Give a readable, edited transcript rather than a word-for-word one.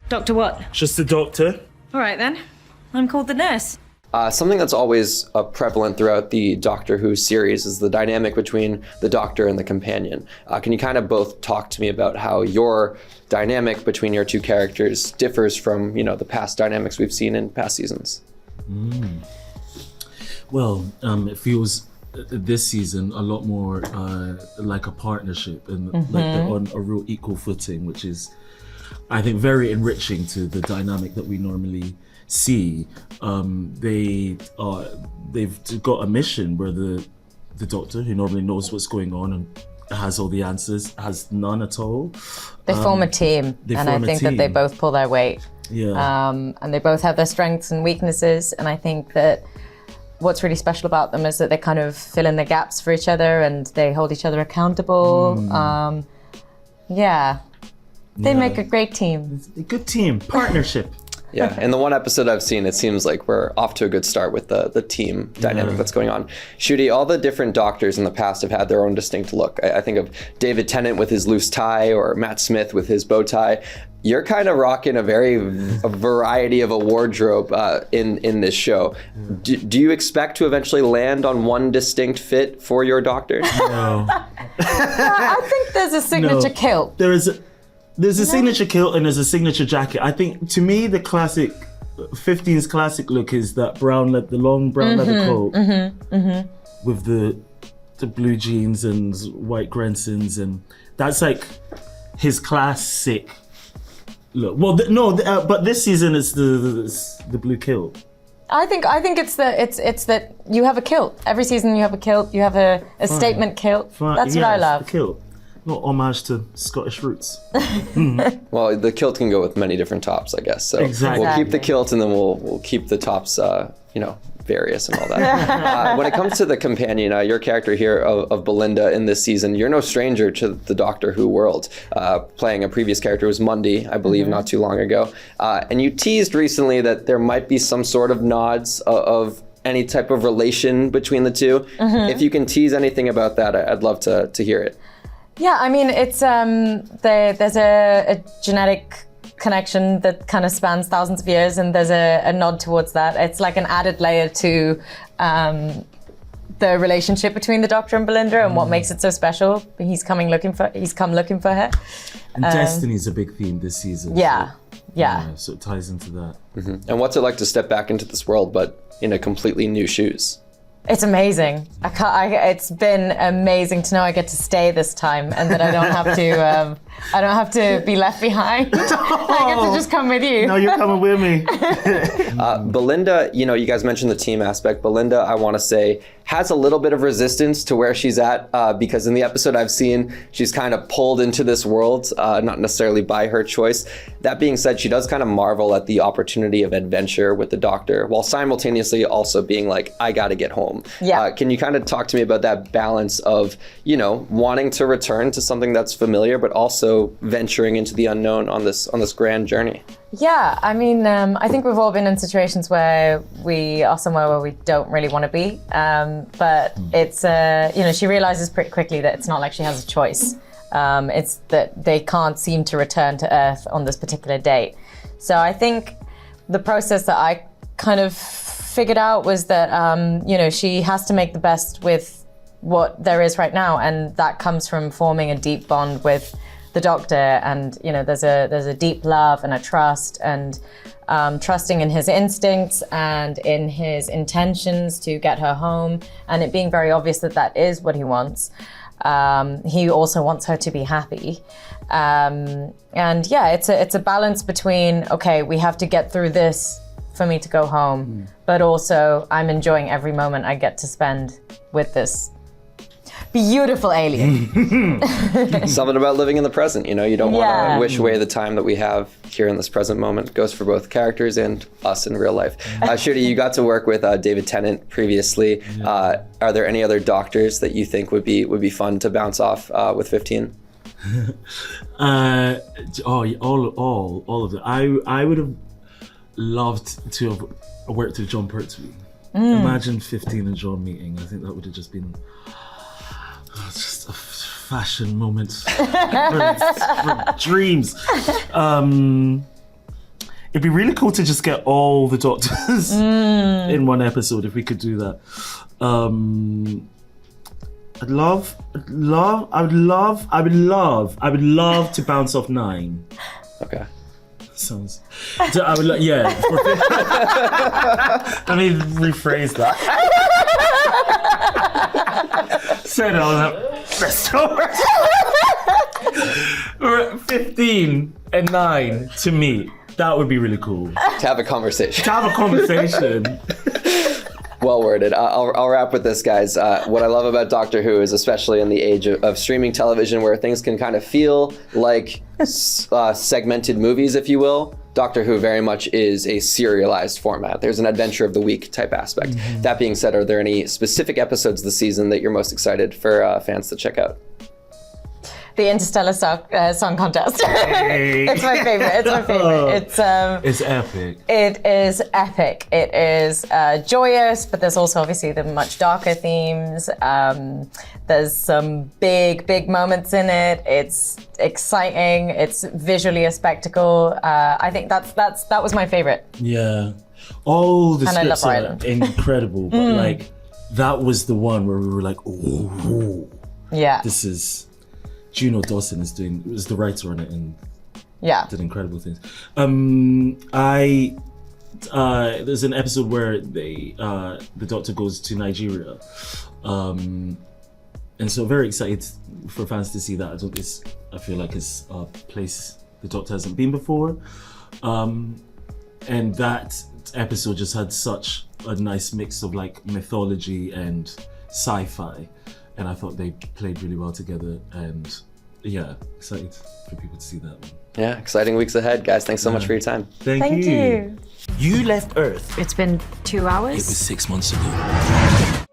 Doctor what? Just the doctor. All right then. I'm called the nurse. Something that's always prevalent throughout the Doctor Who series is the dynamic between the Doctor and the companion. Can you kind of both talk to me about how your dynamic between your two characters differs from, the past dynamics we've seen in past seasons? Well, it feels this season a lot more like a partnership and like they're on a real equal footing, which is, I think, very enriching to the dynamic that we normally see. They've got a mission where the Doctor, who normally knows what's going on and has all the answers, has none at all. They form a team, and I think that they both pull their weight. Yeah. And they both have their strengths and weaknesses, and I think that what's really special about them is that they kind of fill in the gaps for each other and they hold each other accountable. They make a great team. It's a good team, partnership. Yeah, in the one episode I've seen, it seems like we're off to a good start with the team dynamic that's going on. Ncuti, all the different Doctors in the past have had their own distinct look. I think of David Tennant with his loose tie or Matt Smith with his bow tie. You're kind of rocking a variety of a wardrobe in this show. Do you expect to eventually land on one distinct fit for your Doctor? No. I think there's a signature kilt. There's a signature kilt and there's a signature jacket. I think, to me, the classic 15's classic look is that the long brown leather coat with the blue jeans and white Grensons, and that's like his classic look. Well, but this season it's the blue kilt. I think it's that you have a kilt. Every season you have a kilt. You have a statement kilt. That's what I love. The kilt. Not homage to Scottish roots. Well, the kilt can go with many different tops, I guess. So exactly. We'll keep the kilt and then we'll keep the tops, various and all that. When it comes to the companion, your character here of Belinda in this season, you're no stranger to the Doctor Who world. Playing a previous character was Mundy, I believe, not too long ago. And you teased recently that there might be some sort of nods of any type of relation between the two. If you can tease anything about that, I'd love to hear it. Yeah, I mean, it's there's a genetic connection that kind of spans thousands of years, and there's a nod towards that. It's like an added layer to the relationship between the Doctor and Belinda, and what makes it so special. He's come looking for her. And destiny's a big theme this season. Yeah. So it ties into that. And what's it like to step back into this world, but in a completely new shoes? It's amazing. It's been amazing to know I get to stay this time and that I don't have to be left behind. I get to just come with you. No, you're coming with me. Belinda, you guys mentioned the team aspect. Belinda, I want to say, has a little bit of resistance to where she's at because in the episode I've seen, she's kind of pulled into this world, not necessarily by her choice. That being said, she does kind of marvel at the opportunity of adventure with the Doctor, while simultaneously also being like, I got to get home. Yeah. Can you kind of talk to me about that balance of, wanting to return to something that's familiar, but also venturing into the unknown on this grand journey? Yeah, I mean, I think we've all been in situations where we are somewhere where we don't really want to be. But it's, she realizes pretty quickly that it's not like she has a choice. It's that they can't seem to return to Earth on this particular date. So I think the process that I kind of figured out was that, she has to make the best with what there is right now. And that comes from forming a deep bond with the Doctor, and there's a deep love and a trust, and trusting in his instincts and in his intentions to get her home, and it being very obvious that that is what he wants. He also wants her to be happy, and yeah, it's a balance between, okay, we have to get through this for me to go home, but also I'm enjoying every moment I get to spend with this beautiful alien. Something about living in the present, you don't want to wish away the time that we have here in this present moment. It goes for both characters and us in real life. Ncuti, you got to work with David Tennant previously. Are there any other Doctors that you think would be fun to bounce off with 15? All of them. I would have loved to have worked with John Pertwee. Imagine 15 and John meeting. I think that would have just been just a fashion moment for dreams. it'd be really cool to just get all the doctors in one episode if we could do that. I would love to bounce off 9. Okay. Sounds. So I would yeah. Let me rephrase that. Said I was like, 15 and 9 to me. That would be really cool. To have a conversation. Well worded. I'll wrap with this, guys. What I love about Doctor Who is, especially in the age of streaming television where things can kind of feel like segmented movies, if you will, Doctor Who very much is a serialized format. There's an adventure of the week type aspect. That being said, are there any specific episodes this season that you're most excited for fans to check out? The Interstellar Song Contest. It's my favorite. It's epic. It is epic. It is joyous, but there's also obviously the much darker themes. There's some big moments in it. It's exciting. It's visually a spectacle. I think that was my favorite. Yeah. All the And I love scripts are Ireland. incredible, but like that was the one where we were like, oh, Yeah. this is. Juno Dawson was the writer on it and did incredible things. There's an episode where the Doctor goes to Nigeria, and so very excited for fans to see that. I feel like it's a place the Doctor hasn't been before, and that episode just had such a nice mix of like mythology and sci-fi. And I thought they played really well together, and yeah, excited for people to see that one. Yeah, exciting weeks ahead, guys. Thanks so much for your time. Thank you. You left Earth. It's been 2 hours. It was 6 months ago.